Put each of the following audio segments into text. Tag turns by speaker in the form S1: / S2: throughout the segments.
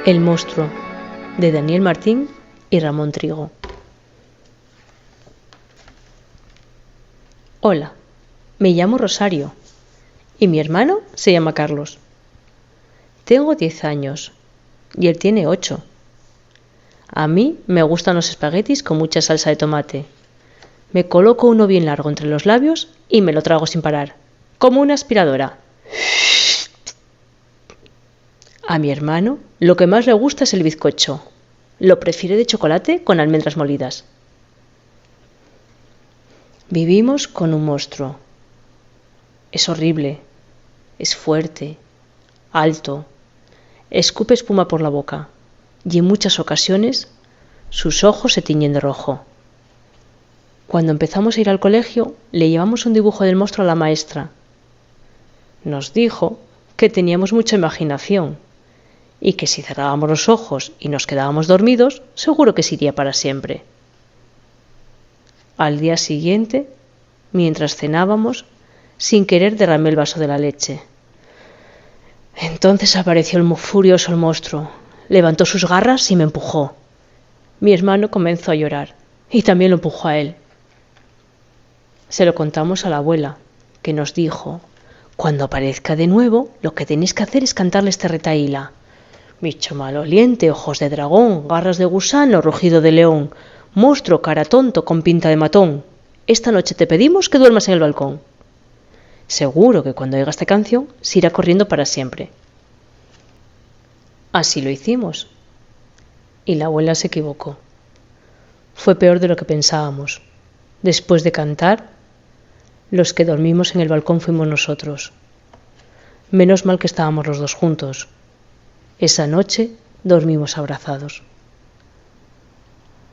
S1: El monstruo, de Daniel Martín y Ramón Trigo. Hola, me llamo Rosario y mi hermano se llama Carlos. Tengo 10 años y él tiene 8. A mí me gustan los espaguetis con mucha salsa de tomate. Me coloco uno bien largo entre los labios y me lo trago sin parar, como una aspiradora. A mi hermano lo que más le gusta es el bizcocho. Lo prefiere de chocolate con almendras molidas. Vivimos con un monstruo. Es horrible, es fuerte, alto, escupe espuma por la boca y en muchas ocasiones sus ojos se tiñen de rojo. Cuando empezamos a ir al colegio, le llevamos un dibujo del monstruo a la maestra. Nos dijo que teníamos mucha imaginación y que si cerrábamos los ojos y nos quedábamos dormidos, seguro que se iría para siempre. Al día siguiente, mientras cenábamos, sin querer derramé el vaso de la leche. Entonces apareció furioso el monstruo, levantó sus garras y me empujó. Mi hermano comenzó a llorar y también lo empujó a él. Se lo contamos a la abuela, que nos dijo: cuando aparezca de nuevo, lo que tenéis que hacer es cantarle este retahíla. Bicho maloliente, ojos de dragón, garras de gusano, rugido de león, monstruo cara tonto con pinta de matón. Esta noche te pedimos que duermas en el balcón. Seguro que cuando oiga esta canción se irá corriendo para siempre. Así lo hicimos. Y la abuela se equivocó. Fue peor de lo que pensábamos. Después de cantar, los que dormimos en el balcón fuimos nosotros. Menos mal que estábamos los dos juntos. Esa noche dormimos abrazados.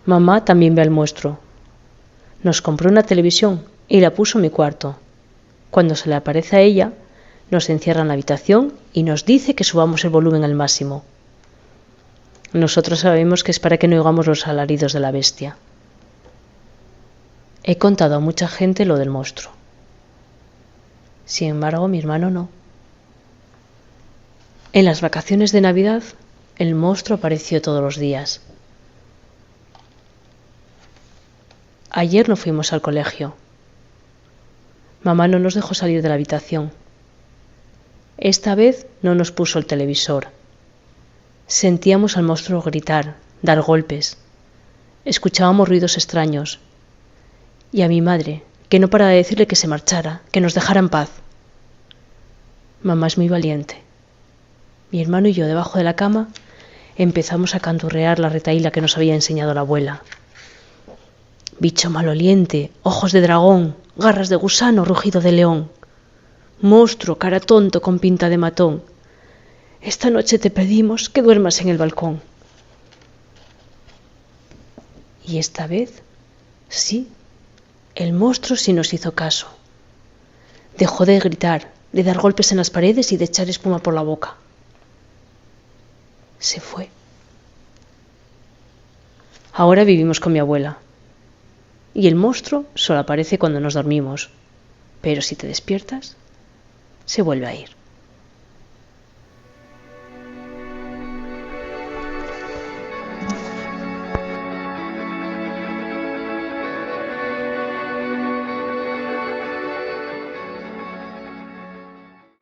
S1: Mamá también ve al monstruo. Nos compró una televisión y la puso en mi cuarto. Cuando se le aparece a ella, nos encierra en la habitación y nos dice que subamos el volumen al máximo. Nosotros sabemos que es para que no oigamos los alaridos de la bestia. He contado a mucha gente lo del monstruo. Sin embargo, mi hermano no. En las vacaciones de Navidad, el monstruo apareció todos los días. Ayer no fuimos al colegio. Mamá no nos dejó salir de la habitación. Esta vez no nos puso el televisor. Sentíamos al monstruo gritar, dar golpes. Escuchábamos ruidos extraños. Y a mi madre, que no paraba de decirle que se marchara, que nos dejara en paz. Mamá es muy valiente. Mi hermano y yo, debajo de la cama, empezamos a canturrear la retahíla que nos había enseñado la abuela. Bicho maloliente, ojos de dragón, garras de gusano, rugido de león. Monstruo, cara tonto con pinta de matón. Esta noche te pedimos que duermas en el balcón. Y esta vez, sí, el monstruo sí nos hizo caso. Dejó de gritar, de dar golpes en las paredes y de echar espuma por la boca. Se fue. Ahora vivimos con mi abuela. Y el monstruo solo aparece cuando nos dormimos. Pero si te despiertas, se vuelve a ir.